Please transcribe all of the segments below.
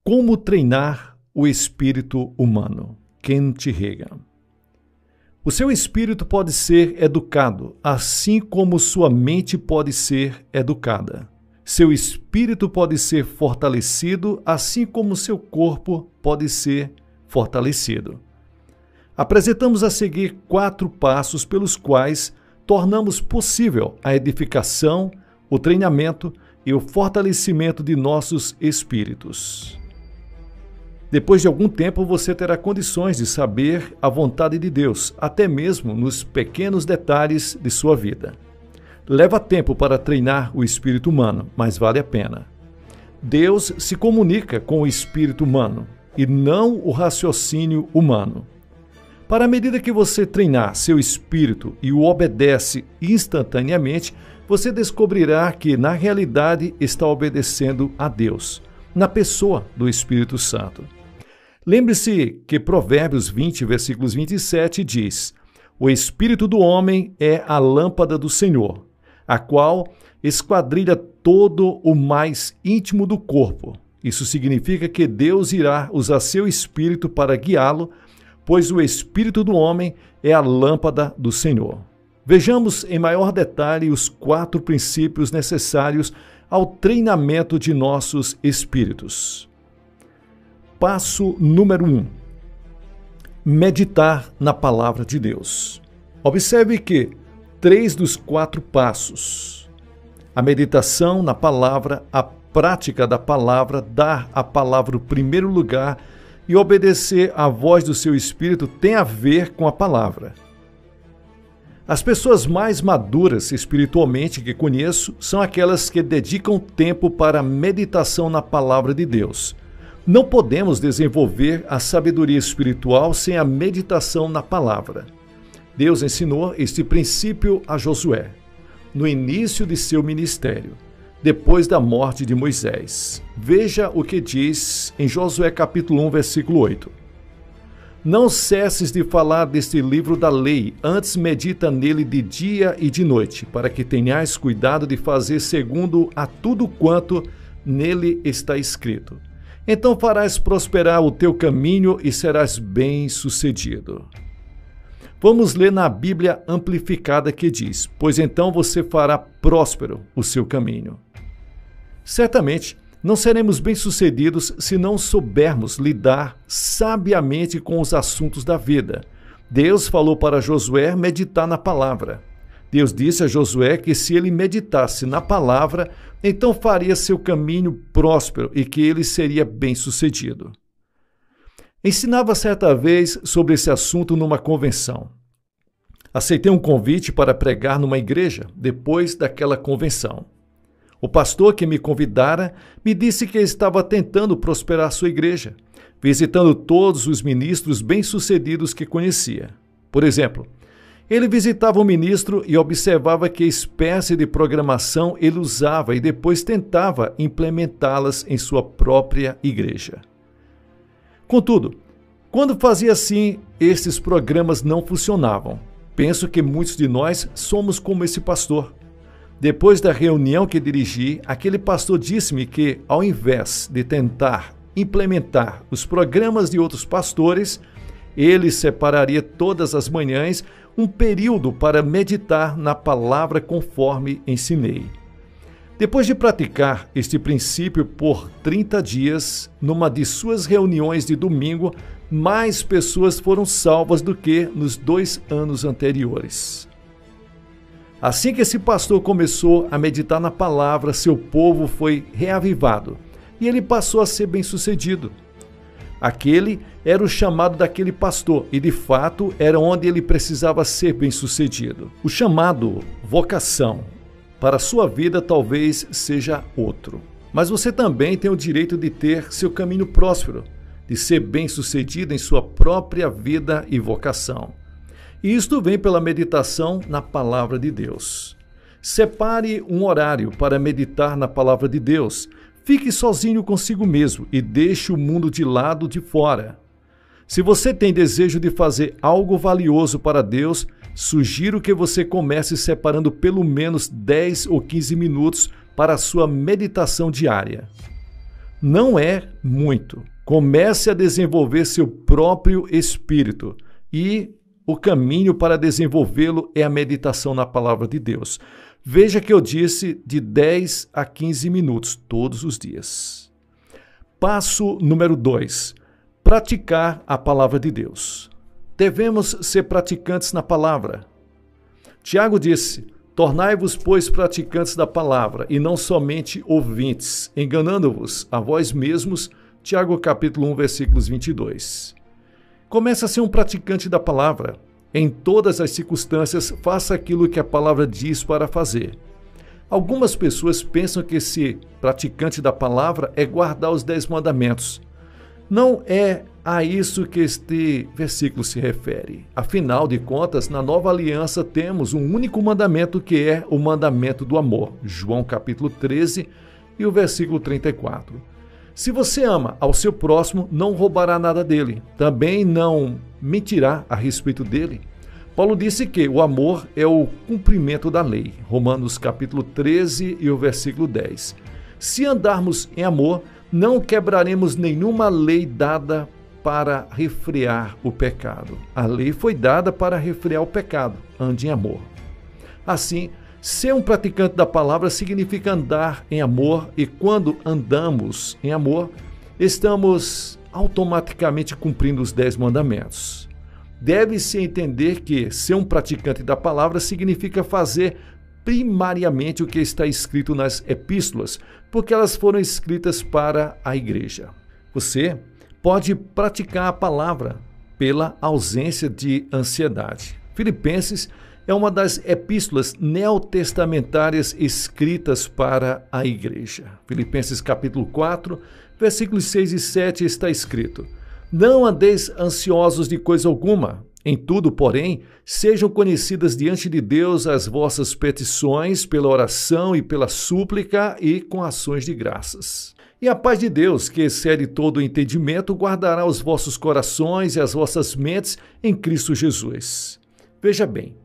Como treinar o espírito humano? Kent Reagan. O seu espírito pode ser educado, assim como sua mente pode ser educada. Seu espírito pode ser fortalecido, assim como seu corpo pode ser fortalecido. Apresentamos a seguir 4 passos pelos quais tornamos possível a edificação, o treinamento e o fortalecimento de nossos espíritos. Depois de algum tempo, você terá condições de saber a vontade de Deus, até mesmo nos pequenos detalhes de sua vida. Leva tempo para treinar o espírito humano, mas vale a pena. Deus se comunica com o espírito humano e não o raciocínio humano. Para a medida que você treinar seu espírito e o obedece instantaneamente, você descobrirá que, na realidade, está obedecendo a Deus, na pessoa do Espírito Santo. Lembre-se que Provérbios 20, versículos 27 diz: "O espírito do homem é a lâmpada do Senhor, a qual esquadrilha todo o mais íntimo do corpo." Isso significa que Deus irá usar seu espírito para guiá-lo, pois o espírito do homem é a lâmpada do Senhor. Vejamos em maior detalhe os 4 princípios necessários ao treinamento de nossos espíritos. Passo número 1. Meditar na Palavra de Deus. Observe que 3 dos 4 passos, a meditação na palavra, a prática da palavra, dar à palavra o primeiro lugar e obedecer à voz do seu espírito, tem a ver com a palavra. As pessoas mais maduras espiritualmente que conheço são aquelas que dedicam tempo para a meditação na palavra de Deus. Não podemos desenvolver a sabedoria espiritual sem a meditação na palavra. Deus ensinou este princípio a Josué, no início de seu ministério, depois da morte de Moisés. Veja o que diz em Josué capítulo 1, versículo 8. "Não cesses de falar deste livro da lei, antes medita nele de dia e de noite, para que tenhais cuidado de fazer segundo a tudo quanto nele está escrito. Então farás prosperar o teu caminho e serás bem-sucedido." Vamos ler na Bíblia Amplificada que diz: "Pois então você fará próspero o seu caminho." Certamente, não seremos bem-sucedidos se não soubermos lidar sabiamente com os assuntos da vida. Deus falou para Josué meditar na palavra. Deus disse a Josué que se ele meditasse na palavra, então faria seu caminho próspero e que ele seria bem-sucedido. Ensinava certa vez sobre esse assunto numa convenção. Aceitei um convite para pregar numa igreja depois daquela convenção. O pastor que me convidara me disse que estava tentando prosperar sua igreja, visitando todos os ministros bem-sucedidos que conhecia. Por exemplo, ele visitava um ministro e observava que espécie de programação ele usava e depois tentava implementá-las em sua própria igreja. Contudo, quando fazia assim, estes programas não funcionavam. Penso que muitos de nós somos como esse pastor. Depois da reunião que dirigi, aquele pastor disse-me que, ao invés de tentar implementar os programas de outros pastores, ele separaria todas as manhãs um período para meditar na palavra conforme ensinei. Depois de praticar este princípio por 30 dias, numa de suas reuniões de domingo, mais pessoas foram salvas do que nos 2 anos anteriores. Assim que esse pastor começou a meditar na palavra, seu povo foi reavivado e ele passou a ser bem-sucedido. Aquele era o chamado daquele pastor e, de fato, era onde ele precisava ser bem-sucedido. O chamado vocação para a sua vida talvez seja outro, mas você também tem o direito de ter seu caminho próspero, de ser bem-sucedido em sua própria vida e vocação. E isto vem pela meditação na Palavra de Deus. Separe um horário para meditar na Palavra de Deus. Fique sozinho consigo mesmo e deixe o mundo de lado de fora. Se você tem desejo de fazer algo valioso para Deus, sugiro que você comece separando pelo menos 10 ou 15 minutos para a sua meditação diária. Não é muito. Comece a desenvolver seu próprio espírito e o caminho para desenvolvê-lo é a meditação na palavra de Deus. Veja que eu disse de 10 a 15 minutos todos os dias. Passo número 2. Praticar a palavra de Deus. Devemos ser praticantes na palavra. Tiago disse: tornai-vos, pois, praticantes da palavra, e não somente ouvintes, enganando-vos a vós mesmos. Tiago capítulo 1, versículos 22. Comece a ser um praticante da palavra. Em todas as circunstâncias, faça aquilo que a palavra diz para fazer. Algumas pessoas pensam que ser praticante da palavra é guardar os 10 mandamentos. Não é a isso que este versículo se refere. Afinal de contas, na nova aliança temos um único mandamento, que é o mandamento do amor. João capítulo 13 e o versículo 34. Se você ama ao seu próximo, não roubará nada dele. Também não mentirá a respeito dele. Paulo disse que o amor é o cumprimento da lei. Romanos capítulo 13 e o versículo 10. Se andarmos em amor, não quebraremos nenhuma lei dada para refrear o pecado. A lei foi dada para refrear o pecado. Ande em amor. Assim, ser um praticante da palavra significa andar em amor, e quando andamos em amor, estamos automaticamente cumprindo os 10 mandamentos. Deve-se entender que ser um praticante da palavra significa fazer primariamente o que está escrito nas epístolas, porque elas foram escritas para a igreja. Você pode praticar a palavra pela ausência de ansiedade. Filipenses é uma das epístolas neotestamentárias escritas para a igreja. Filipenses capítulo 4, versículos 6 e 7 está escrito: não andeis ansiosos de coisa alguma. Em tudo, porém, sejam conhecidas diante de Deus as vossas petições pela oração e pela súplica e com ações de graças. E a paz de Deus, que excede todo o entendimento, guardará os vossos corações e as vossas mentes em Cristo Jesus. Veja bem,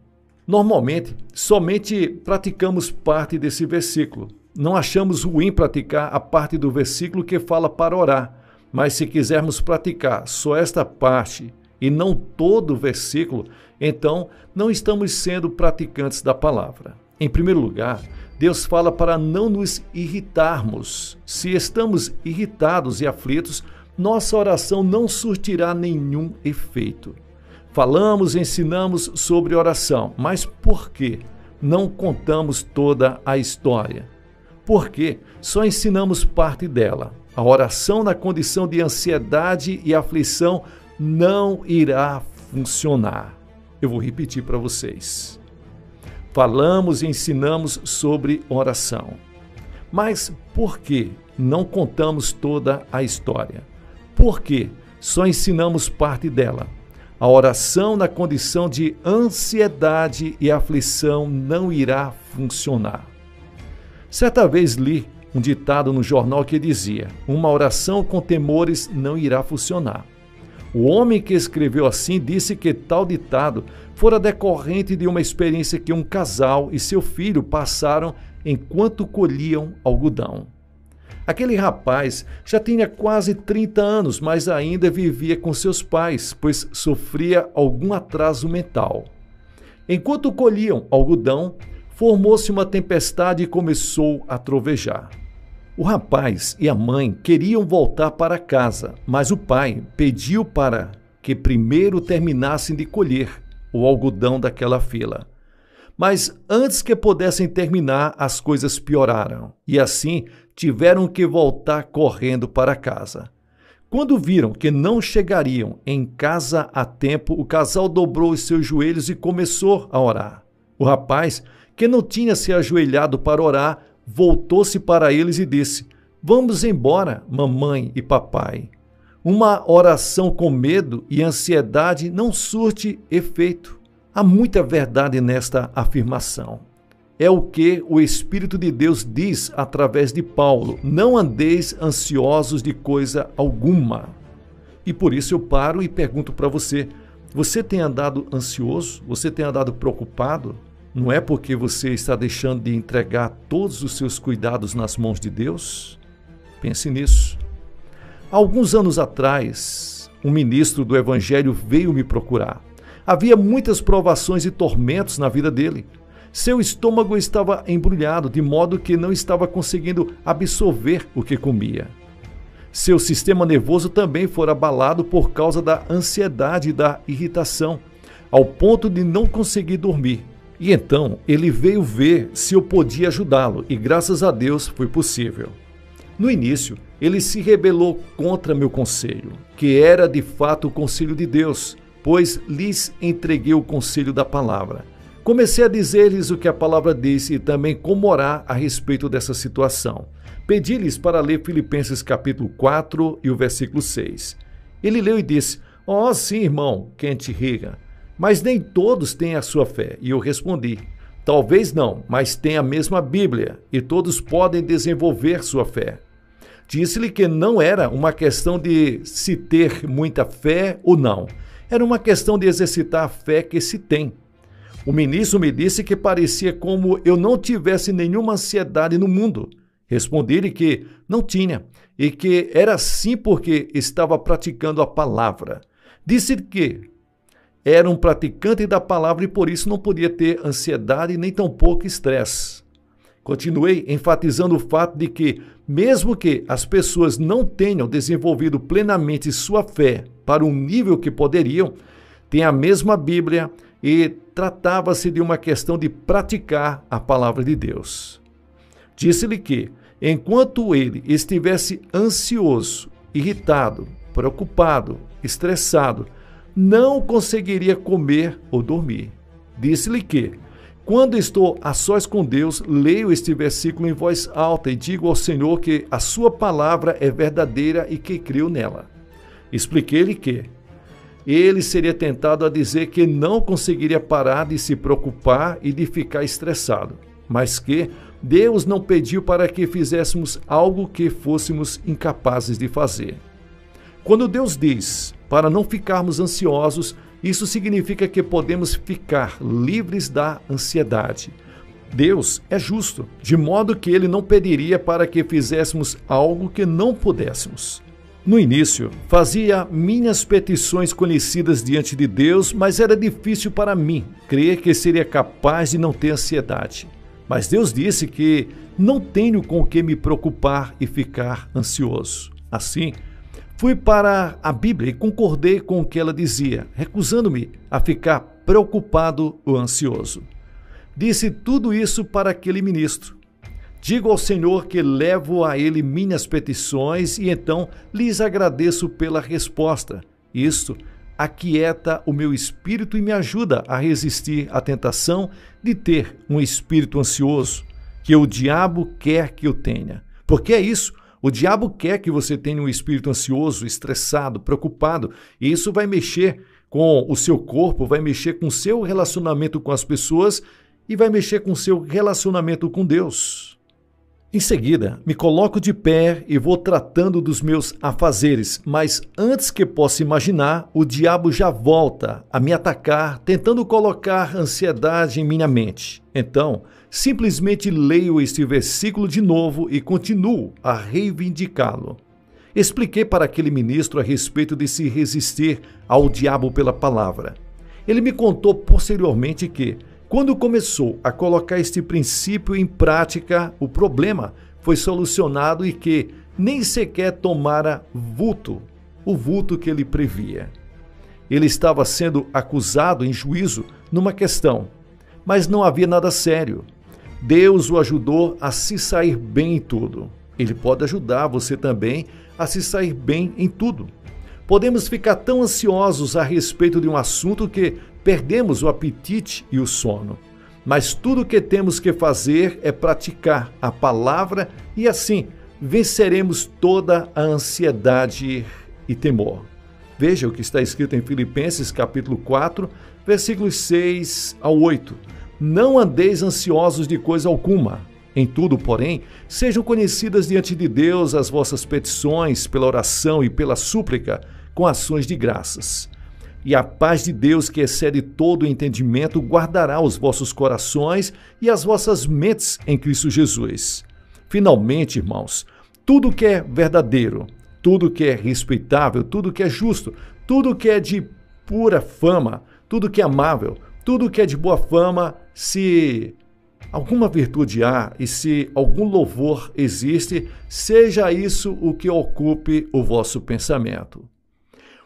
normalmente, somente praticamos parte desse versículo. Não achamos ruim praticar a parte do versículo que fala para orar, mas se quisermos praticar só esta parte e não todo o versículo, então não estamos sendo praticantes da palavra. Em primeiro lugar, Deus fala para não nos irritarmos. Se estamos irritados e aflitos, nossa oração não surtirá nenhum efeito. Falamos, ensinamos sobre oração, mas por que não contamos toda a história? Porque só ensinamos parte dela. A oração na condição de ansiedade e aflição não irá funcionar. Eu vou repetir para vocês. Falamos e ensinamos sobre oração. Mas por que não contamos toda a história? Porque só ensinamos parte dela. A oração na condição de ansiedade e aflição não irá funcionar. Certa vez li um ditado no jornal que dizia: uma oração com temores não irá funcionar. O homem que escreveu assim disse que tal ditado fora decorrente de uma experiência que um casal e seu filho passaram enquanto colhiam algodão. Aquele rapaz já tinha quase 30 anos, mas ainda vivia com seus pais, pois sofria algum atraso mental. Enquanto colhiam algodão, formou-se uma tempestade e começou a trovejar. O rapaz e a mãe queriam voltar para casa, mas o pai pediu para que primeiro terminassem de colher o algodão daquela fila. Mas antes que pudessem terminar, as coisas pioraram e assim tiveram que voltar correndo para casa. Quando viram que não chegariam em casa a tempo, o casal dobrou os seus joelhos e começou a orar. O rapaz, que não tinha se ajoelhado para orar, voltou-se para eles e disse: vamos embora, mamãe e papai. Uma oração com medo e ansiedade não surte efeito. Há muita verdade nesta afirmação. É o que o Espírito de Deus diz através de Paulo: não andeis ansiosos de coisa alguma. E por isso eu paro e pergunto para você: você tem andado ansioso? Você tem andado preocupado? Não é porque você está deixando de entregar todos os seus cuidados nas mãos de Deus? Pense nisso. Alguns anos atrás, um ministro do Evangelho veio me procurar. Havia muitas provações e tormentos na vida dele. Seu estômago estava embrulhado, de modo que não estava conseguindo absorver o que comia. Seu sistema nervoso também fora abalado por causa da ansiedade e da irritação, ao ponto de não conseguir dormir. E então ele veio ver se eu podia ajudá-lo, e graças a Deus foi possível. No início, ele se rebelou contra meu conselho, que era de fato o conselho de Deus, pois lhes entreguei o conselho da palavra. Comecei a dizer-lhes o que a palavra disse e também como orar a respeito dessa situação. Pedi-lhes para ler Filipenses capítulo 4 e o versículo 6. Ele leu e disse: "Oh, sim, irmão Kent Reagan, mas nem todos têm a sua fé." E eu respondi: "Talvez não, mas têm a mesma Bíblia e todos podem desenvolver sua fé." Disse-lhe que não era uma questão de se ter muita fé ou não. Era uma questão de exercitar a fé que se tem. O ministro me disse que parecia como eu não tivesse nenhuma ansiedade no mundo. Respondi-lhe que não tinha e que era assim porque estava praticando a palavra. Disse-lhe que era um praticante da palavra e por isso não podia ter ansiedade nem tampouco estresse. Continuei enfatizando o fato de que, mesmo que as pessoas não tenham desenvolvido plenamente sua fé para um nível que poderiam, têm a mesma Bíblia e tratava-se de uma questão de praticar a palavra de Deus. Disse-lhe que, enquanto ele estivesse ansioso, irritado, preocupado, estressado, não conseguiria comer ou dormir. Disse-lhe que, quando estou a sós com Deus, leio este versículo em voz alta e digo ao Senhor que a sua palavra é verdadeira e que creio nela. Expliquei-lhe que ele seria tentado a dizer que não conseguiria parar de se preocupar e de ficar estressado, mas que Deus não pediu para que fizéssemos algo que fôssemos incapazes de fazer. Quando Deus diz para não ficarmos ansiosos, isso significa que podemos ficar livres da ansiedade. Deus é justo, de modo que Ele não pediria para que fizéssemos algo que não pudéssemos. No início, fazia minhas petições conhecidas diante de Deus, mas era difícil para mim crer que seria capaz de não ter ansiedade. Mas Deus disse que não tenho com o que me preocupar e ficar ansioso. Assim, fui para a Bíblia e concordei com o que ela dizia, recusando-me a ficar preocupado ou ansioso. Disse tudo isso para aquele ministro. Digo ao Senhor que levo a Ele minhas petições e então lhes agradeço pela resposta. Isto aquieta o meu espírito e me ajuda a resistir à tentação de ter um espírito ansioso, que o diabo quer que eu tenha. Porque é isso. O diabo quer que você tenha um espírito ansioso, estressado, preocupado, e isso vai mexer com o seu corpo, vai mexer com o seu relacionamento com as pessoas e vai mexer com o seu relacionamento com Deus. Em seguida, me coloco de pé e vou tratando dos meus afazeres, mas antes que possa imaginar, o diabo já volta a me atacar, tentando colocar ansiedade em minha mente. Então, simplesmente leio este versículo de novo e continuo a reivindicá-lo. Expliquei para aquele ministro a respeito de se resistir ao diabo pela palavra. Ele me contou posteriormente que, quando começou a colocar este princípio em prática, o problema foi solucionado e que nem sequer tomara o vulto que ele previa. Ele estava sendo acusado em juízo numa questão, mas não havia nada sério. Deus o ajudou a se sair bem em tudo. Ele pode ajudar você também a se sair bem em tudo. Podemos ficar tão ansiosos a respeito de um assunto que perdemos o apetite e o sono. Mas tudo o que temos que fazer é praticar a palavra e assim venceremos toda a ansiedade e temor. Veja o que está escrito em Filipenses capítulo 4, versículos 6 ao 8. Não andeis ansiosos de coisa alguma. Em tudo, porém, sejam conhecidas diante de Deus as vossas petições pela oração e pela súplica, com ações de graças. E a paz de Deus, que excede todo o entendimento, guardará os vossos corações e as vossas mentes em Cristo Jesus. Finalmente, irmãos, tudo que é verdadeiro, tudo que é respeitável, tudo que é justo, tudo que é de pura fama, tudo que é amável, tudo que é de boa fama, se alguma virtude há e se algum louvor existe, seja isso o que ocupe o vosso pensamento.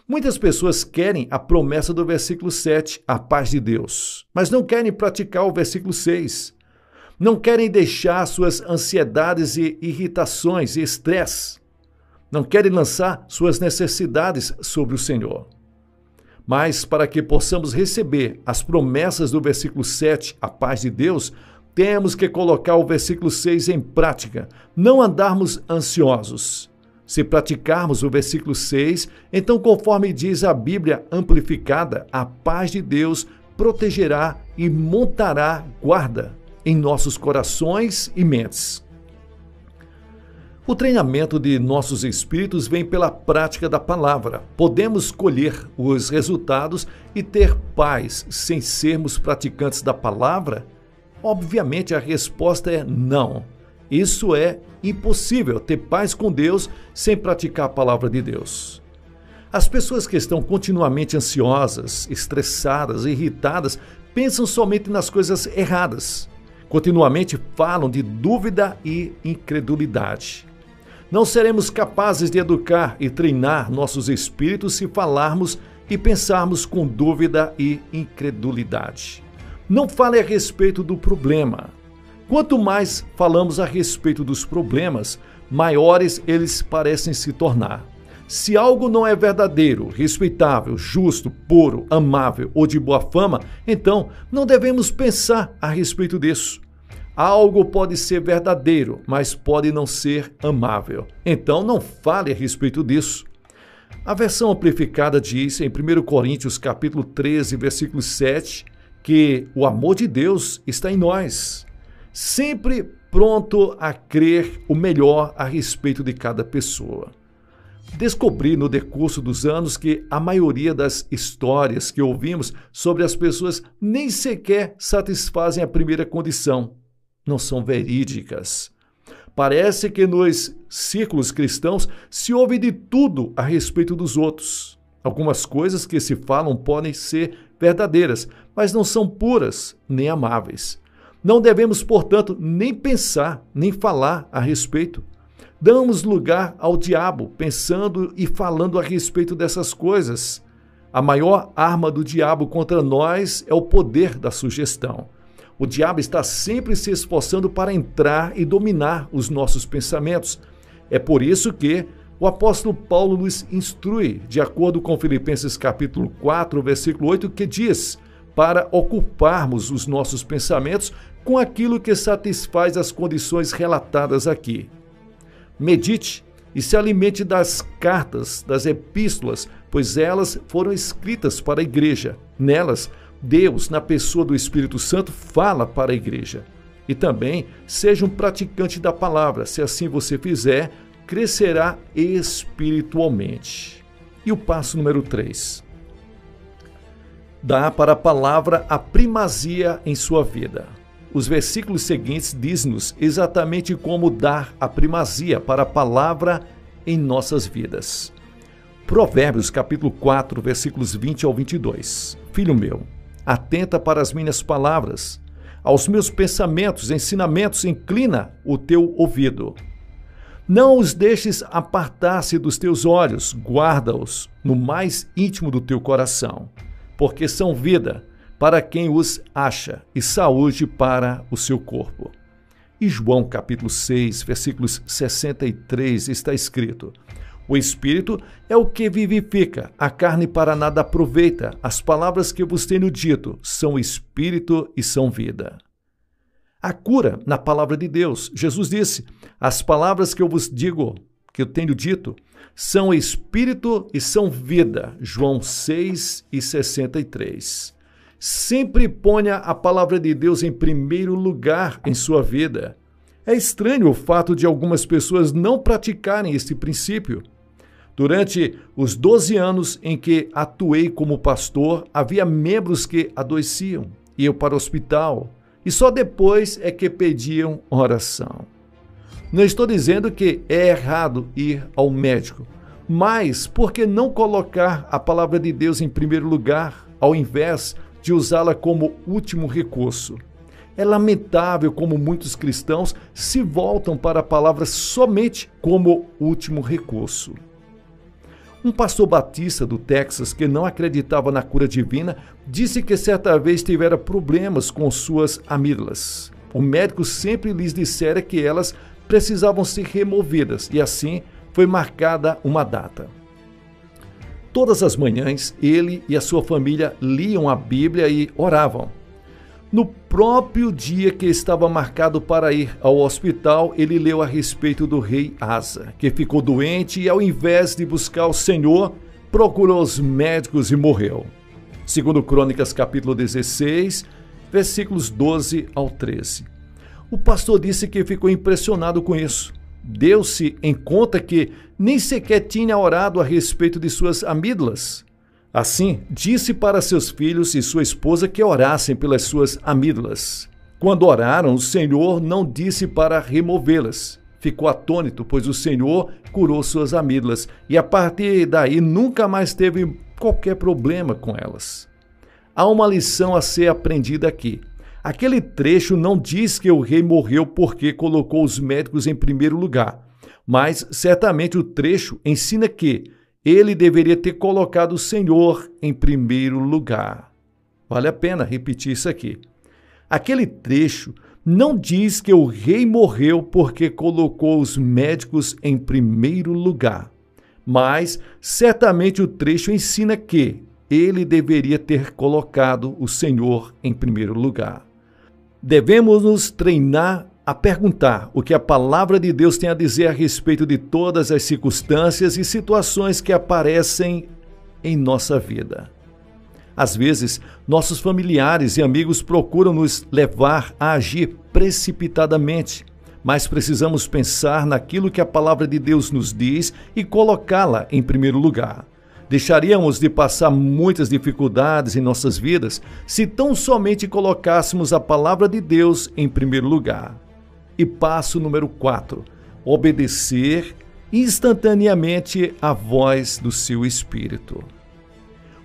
Muitas pessoas querem a promessa do versículo 7, a paz de Deus, mas não querem praticar o versículo 6. Não querem deixar suas ansiedades e irritações e estresse. Não querem lançar suas necessidades sobre o Senhor. Mas para que possamos receber as promessas do versículo 7, a paz de Deus, temos que colocar o versículo 6 em prática, não andarmos ansiosos. Se praticarmos o versículo 6, então, conforme diz a Bíblia amplificada, a paz de Deus protegerá e montará guarda em nossos corações e mentes. O treinamento de nossos espíritos vem pela prática da palavra. Podemos colher os resultados e ter paz sem sermos praticantes da palavra? Obviamente a resposta é não. Isso é impossível, ter paz com Deus sem praticar a palavra de Deus. As pessoas que estão continuamente ansiosas, estressadas, irritadas, pensam somente nas coisas erradas. Continuamente falam de dúvida e incredulidade. Não seremos capazes de educar e treinar nossos espíritos se falarmos e pensarmos com dúvida e incredulidade. Não fale a respeito do problema. Quanto mais falamos a respeito dos problemas, maiores eles parecem se tornar. Se algo não é verdadeiro, respeitável, justo, puro, amável ou de boa fama, então não devemos pensar a respeito disso. Algo pode ser verdadeiro, mas pode não ser amável. Então não fale a respeito disso. A versão amplificada diz em 1 Coríntios capítulo 13, versículo 7, que o amor de Deus está em nós, sempre pronto a crer o melhor a respeito de cada pessoa. Descobri no decurso dos anos que a maioria das histórias que ouvimos sobre as pessoas nem sequer satisfazem a primeira condição. Não são verídicas. Parece que nos círculos cristãos se ouve de tudo a respeito dos outros. Algumas coisas que se falam podem ser verdadeiras, mas não são puras nem amáveis. Não devemos, portanto, nem pensar, nem falar a respeito. Damos lugar ao diabo, pensando e falando a respeito dessas coisas. A maior arma do diabo contra nós é o poder da sugestão. O diabo está sempre se esforçando para entrar e dominar os nossos pensamentos. É por isso que o apóstolo Paulo nos instrui, de acordo com Filipenses capítulo 4, versículo 8, que diz, para ocuparmos os nossos pensamentos com aquilo que satisfaz as condições relatadas aqui. Medite e se alimente das cartas, das epístolas, pois elas foram escritas para a igreja. Nelas, Deus, na pessoa do Espírito Santo, fala para a igreja. E também seja um praticante da palavra. Se assim você fizer, crescerá espiritualmente. E o passo número 3. Dá para a palavra a primazia em sua vida. Os versículos seguintes dizem-nos exatamente como dar a primazia para a palavra em nossas vidas. Provérbios capítulo 4, versículos 20 ao 22. Filho meu, atenta para as minhas palavras, aos meus pensamentos, ensinamentos, inclina o teu ouvido. Não os deixes apartar-se dos teus olhos, guarda-os no mais íntimo do teu coração, porque são vida para quem os acha e saúde para o seu corpo. E João capítulo 6, versículos 63 está escrito: o Espírito é o que vivifica, a carne para nada aproveita. As palavras que vos tenho dito são Espírito e são vida. A cura na palavra de Deus. Jesus disse, as palavras que eu vos digo, que eu tenho dito, são Espírito e são vida. João 6 e 63. Sempre ponha a palavra de Deus em primeiro lugar em sua vida. É estranho o fato de algumas pessoas não praticarem este princípio. Durante os 12 anos em que atuei como pastor, havia membros que adoeciam, iam para o hospital e só depois é que pediam oração. Não estou dizendo que é errado ir ao médico, Mas por que não colocar a palavra de Deus em primeiro lugar, ao invés de usá-la como último recurso? É lamentável como muitos cristãos se voltam para a palavra somente como último recurso. Um pastor batista do Texas que não acreditava na cura divina disse que certa vez tivera problemas com suas amígdalas. O médico sempre lhes dissera que elas precisavam ser removidas e assim foi marcada uma data. Todas as manhãs, ele e a sua família liam a Bíblia e oravam. No próprio dia que estava marcado para ir ao hospital, ele leu a respeito do rei Asa, que ficou doente e, ao invés de buscar o Senhor, procurou os médicos e morreu. Segundo Crônicas, capítulo 16, versículos 12 ao 13. O pastor disse que ficou impressionado com isso. Deu-se em conta que nem sequer tinha orado a respeito de suas amígdalas. Assim, disse para seus filhos e sua esposa que orassem pelas suas amígdalas. Quando oraram, o Senhor não disse para removê-las. Ficou atônito, pois o Senhor curou suas amígdalas e a partir daí nunca mais teve qualquer problema com elas. Há uma lição a ser aprendida aqui. Aquele trecho não diz que o rei morreu porque colocou os médicos em primeiro lugar, mas certamente o trecho ensina que ele deveria ter colocado o Senhor em primeiro lugar. Vale a pena repetir isso aqui. Aquele trecho não diz que o rei morreu porque colocou os médicos em primeiro lugar, mas certamente o trecho ensina que ele deveria ter colocado o Senhor em primeiro lugar. Devemos nos treinar a perguntar o que a palavra de Deus tem a dizer a respeito de todas as circunstâncias e situações que aparecem em nossa vida. Às vezes, nossos familiares e amigos procuram nos levar a agir precipitadamente, mas precisamos pensar naquilo que a palavra de Deus nos diz e colocá-la em primeiro lugar. Deixaríamos de passar muitas dificuldades em nossas vidas se tão somente colocássemos a palavra de Deus em primeiro lugar. E passo número 4, obedecer instantaneamente à voz do seu espírito.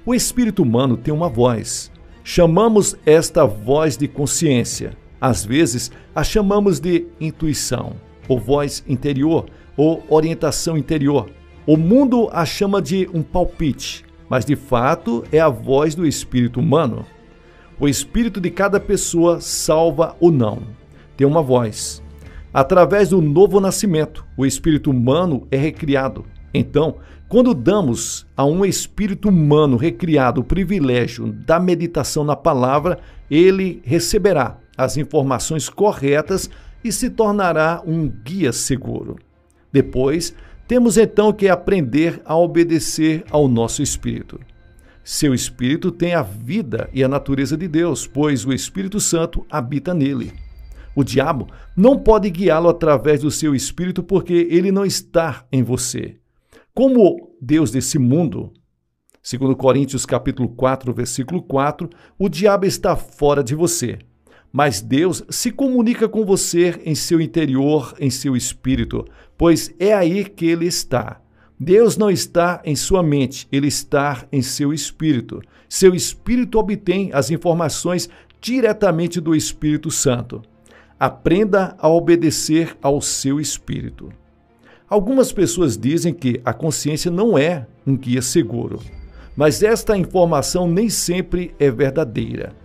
O espírito humano tem uma voz. Chamamos esta voz de consciência. Às vezes, a chamamos de intuição, ou voz interior, ou orientação interior. O mundo a chama de um palpite, mas de fato é a voz do espírito humano. O espírito de cada pessoa, salva ou não, tem uma voz. Através do novo nascimento, o espírito humano é recriado. Então, quando damos a um espírito humano recriado o privilégio da meditação na palavra, ele receberá as informações corretas e se tornará um guia seguro. Depois, temos então que aprender a obedecer ao nosso espírito. Seu espírito tem a vida e a natureza de Deus, pois o Espírito Santo habita nele. O diabo não pode guiá-lo através do seu espírito porque ele não está em você. Como Deus desse mundo, segundo Coríntios capítulo 4, versículo 4, o diabo está fora de você. Mas Deus se comunica com você em seu interior, em seu espírito, pois é aí que ele está. Deus não está em sua mente, ele está em seu espírito. Seu espírito obtém as informações diretamente do Espírito Santo. Aprenda a obedecer ao seu espírito. Algumas pessoas dizem que a consciência não é um guia seguro, mas esta informação nem sempre é verdadeira.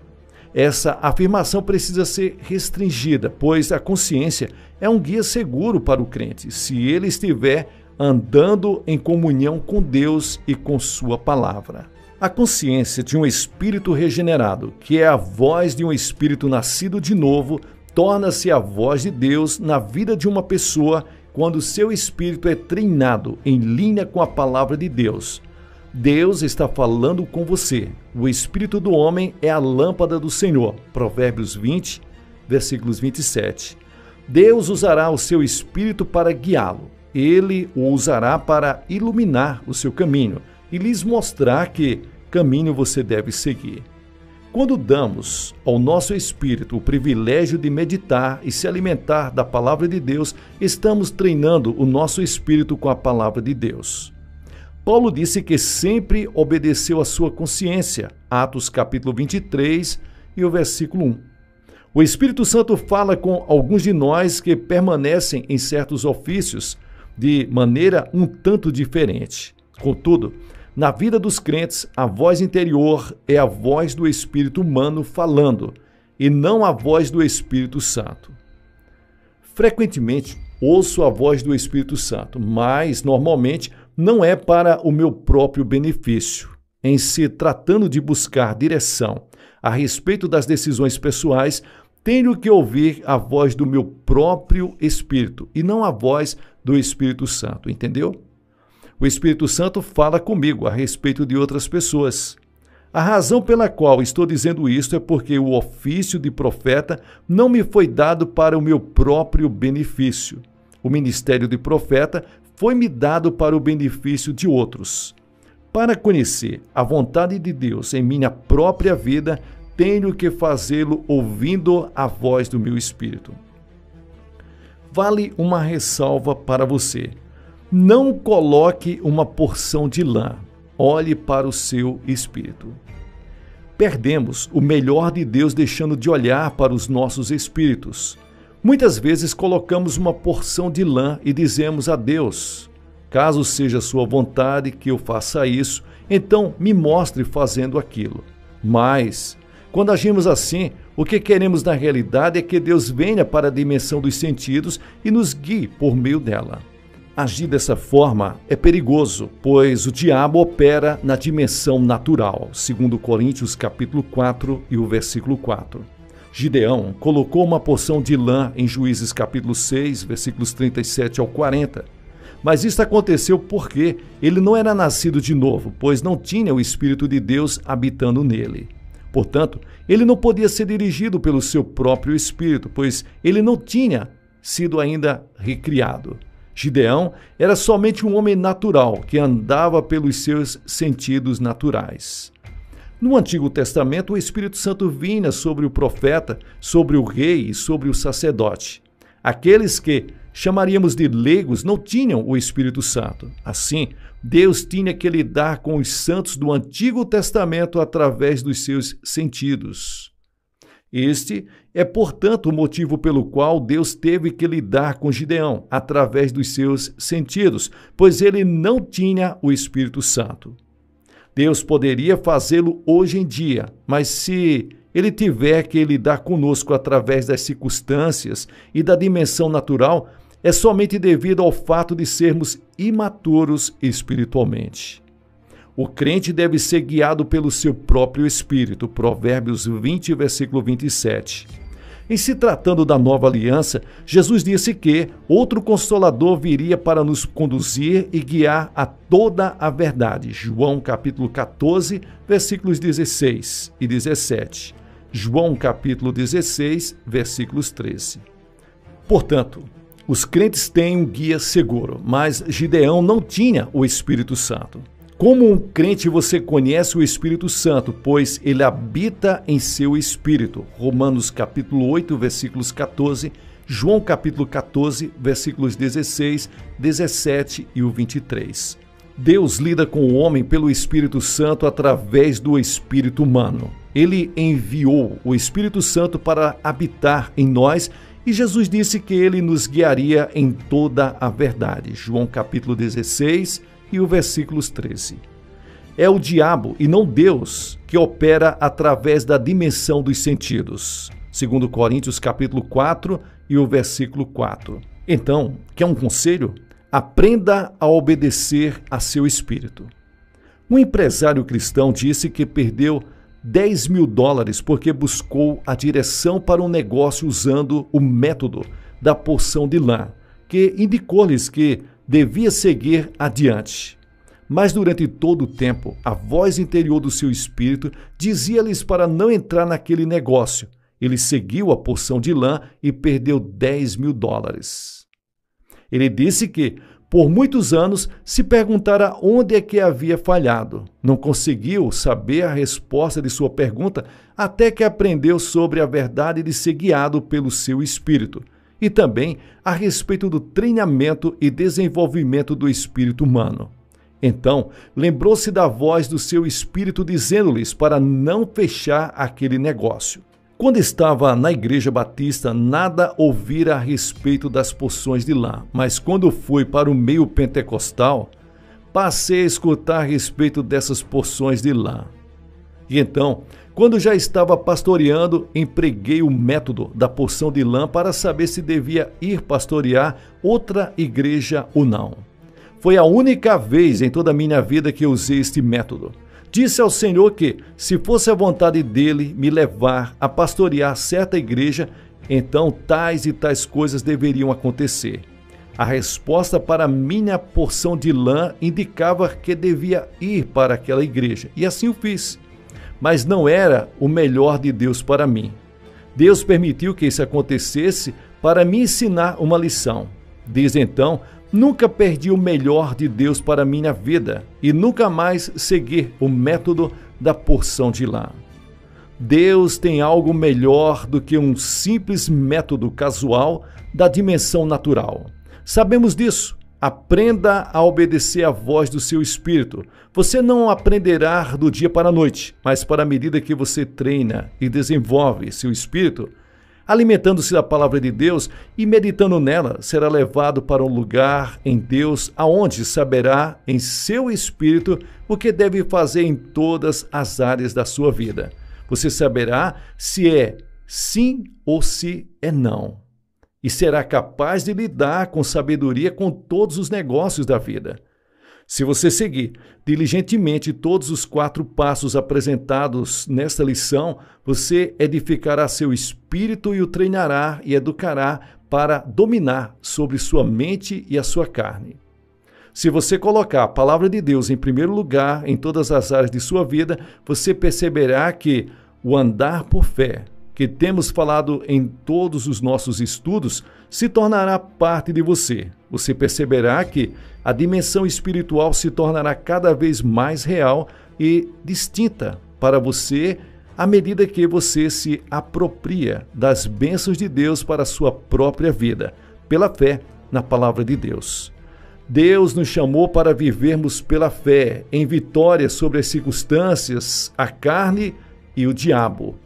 Essa afirmação precisa ser restringida, pois a consciência é um guia seguro para o crente, se ele estiver andando em comunhão com Deus e com sua palavra. A consciência de um espírito regenerado, que é a voz de um espírito nascido de novo, torna-se a voz de Deus na vida de uma pessoa quando seu espírito é treinado em linha com a palavra de Deus. Deus está falando com você. O espírito do homem é a lâmpada do Senhor. Provérbios 20, versículos 27. Deus usará o seu espírito para guiá-lo. Ele o usará para iluminar o seu caminho e lhes mostrar que caminho você deve seguir. Quando damos ao nosso espírito o privilégio de meditar e se alimentar da palavra de Deus, estamos treinando o nosso espírito com a palavra de Deus. Paulo disse que sempre obedeceu à sua consciência, Atos capítulo 23 e o versículo 1. O Espírito Santo fala com alguns de nós que permanecem em certos ofícios de maneira um tanto diferente. Contudo, na vida dos crentes, a voz interior é a voz do Espírito humano falando, e não a voz do Espírito Santo. Frequentemente, ouço a voz do Espírito Santo, mas, normalmente, não é para o meu próprio benefício. Em se tratando de buscar direção a respeito das decisões pessoais, tenho que ouvir a voz do meu próprio Espírito, e não a voz do Espírito Santo, entendeu? O Espírito Santo fala comigo a respeito de outras pessoas. A razão pela qual estou dizendo isto é porque o ofício de profeta não me foi dado para o meu próprio benefício. O ministério de profeta foi-me dado para o benefício de outros. Para conhecer a vontade de Deus em minha própria vida, tenho que fazê-lo ouvindo a voz do meu Espírito. Vale uma ressalva para você. Não coloque uma porção de lã. Olhe para o seu espírito. Perdemos o melhor de Deus deixando de olhar para os nossos espíritos. Muitas vezes colocamos uma porção de lã e dizemos a Deus: caso seja sua vontade que eu faça isso, então me mostre fazendo aquilo. Mas, quando agimos assim, o que queremos na realidade é que Deus venha para a dimensão dos sentidos e nos guie por meio dela. Agir dessa forma é perigoso, pois o diabo opera na dimensão natural, segundo Coríntios capítulo 4 e o versículo 4. Gideão colocou uma porção de lã em Juízes capítulo 6, versículos 37 ao 40. Mas isso aconteceu porque ele não era nascido de novo, pois não tinha o Espírito de Deus habitando nele. Portanto, ele não podia ser dirigido pelo seu próprio espírito, pois ele não tinha sido ainda recriado. Gideão era somente um homem natural que andava pelos seus sentidos naturais. No Antigo Testamento, o Espírito Santo vinha sobre o profeta, sobre o rei e sobre o sacerdote. Aqueles que chamaríamos de leigos não tinham o Espírito Santo. Assim, Deus tinha que lidar com os santos do Antigo Testamento através dos seus sentidos. Este é, portanto, o motivo pelo qual Deus teve que lidar com Gideão, através dos seus sentidos, pois ele não tinha o Espírito Santo. Deus poderia fazê-lo hoje em dia, mas se ele tiver que lidar conosco através das circunstâncias e da dimensão natural, é somente devido ao fato de sermos imaturos espiritualmente. O crente deve ser guiado pelo seu próprio espírito, Provérbios 20, versículo 27. Em se tratando da nova aliança, Jesus disse que outro Consolador viria para nos conduzir e guiar a toda a verdade. João capítulo 14, versículos 16 e 17. João capítulo 16, versículos 13. Portanto, os crentes têm um guia seguro, mas Gideão não tinha o Espírito Santo. Como um crente, você conhece o Espírito Santo, pois ele habita em seu espírito. Romanos capítulo 8, versículos 14, João capítulo 14, versículos 16, 17 e o 23. Deus lida com o homem pelo Espírito Santo através do espírito humano. Ele enviou o Espírito Santo para habitar em nós e Jesus disse que ele nos guiaria em toda a verdade. João capítulo 16, e o versículos 13. É o diabo e não Deus que opera através da dimensão dos sentidos. Segundo Coríntios capítulo 4 e o versículo 4. Então, quer um conselho? Aprenda a obedecer a seu espírito. Um empresário cristão disse que perdeu $10.000 porque buscou a direção para um negócio usando o método da porção de lã, que indicou-lhes que devia seguir adiante. Mas durante todo o tempo, a voz interior do seu espírito dizia-lhes para não entrar naquele negócio. Ele seguiu a porção de lã e perdeu $10.000. Ele disse que, por muitos anos, se perguntara onde é que havia falhado. Não conseguiu saber a resposta de sua pergunta até que aprendeu sobre a verdade de ser guiado pelo seu espírito e também a respeito do treinamento e desenvolvimento do espírito humano. Então, lembrou-se da voz do seu espírito dizendo-lhes para não fechar aquele negócio. Quando estava na igreja batista, nada ouvira a respeito das porções de lã, mas quando fui para o meio pentecostal, passei a escutar a respeito dessas porções de lã. E então, quando já estava pastoreando, empreguei o método da porção de lã para saber se devia ir pastorear outra igreja ou não. Foi a única vez em toda a minha vida que usei este método. Disse ao Senhor que, se fosse a vontade dele me levar a pastorear certa igreja, então tais e tais coisas deveriam acontecer. A resposta para minha porção de lã indicava que devia ir para aquela igreja, e assim o fiz. Mas não era o melhor de Deus para mim. Deus permitiu que isso acontecesse para me ensinar uma lição. Desde então, nunca perdi o melhor de Deus para a minha vida e nunca mais segui o método da porção de lã. Deus tem algo melhor do que um simples método casual da dimensão natural. Sabemos disso. Aprenda a obedecer à voz do seu espírito. Você não aprenderá do dia para a noite, mas para a medida que você treina e desenvolve seu espírito, alimentando-se da palavra de Deus e meditando nela, será levado para um lugar em Deus aonde saberá em seu espírito o que deve fazer em todas as áreas da sua vida. Você saberá se é sim ou se é não. E será capaz de lidar com sabedoria com todos os negócios da vida. Se você seguir diligentemente todos os 4 passos apresentados nesta lição, você edificará seu espírito e o treinará e educará para dominar sobre sua mente e a sua carne. Se você colocar a palavra de Deus em primeiro lugar em todas as áreas de sua vida, você perceberá que o andar por fé, que temos falado em todos os nossos estudos, se tornará parte de você. Você perceberá que a dimensão espiritual se tornará cada vez mais real e distinta para você à medida que você se apropria das bênçãos de Deus para a sua própria vida, pela fé na palavra de Deus. Deus nos chamou para vivermos pela fé, em vitória sobre as circunstâncias, a carne e o diabo.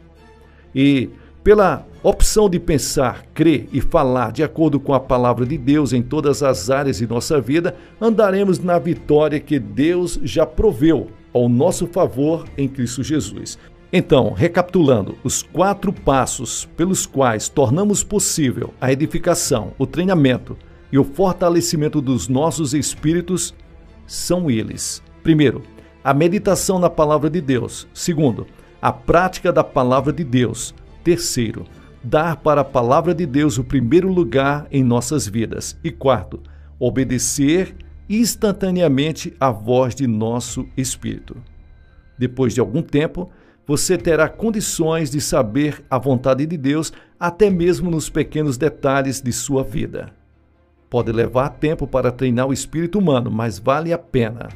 E pela opção de pensar, crer e falar de acordo com a palavra de Deus em todas as áreas de nossa vida, andaremos na vitória que Deus já proveu ao nosso favor em Cristo Jesus. Então, recapitulando, os 4 passos pelos quais tornamos possível a edificação, o treinamento e o fortalecimento dos nossos espíritos são eles. Primeiro, a meditação na palavra de Deus. Segundo, a prática da palavra de Deus. Terceiro, dar para a palavra de Deus o primeiro lugar em nossas vidas. E quarto, obedecer instantaneamente à voz de nosso espírito. Depois de algum tempo, você terá condições de saber a vontade de Deus até mesmo nos pequenos detalhes de sua vida. Pode levar tempo para treinar o espírito humano, mas vale a pena.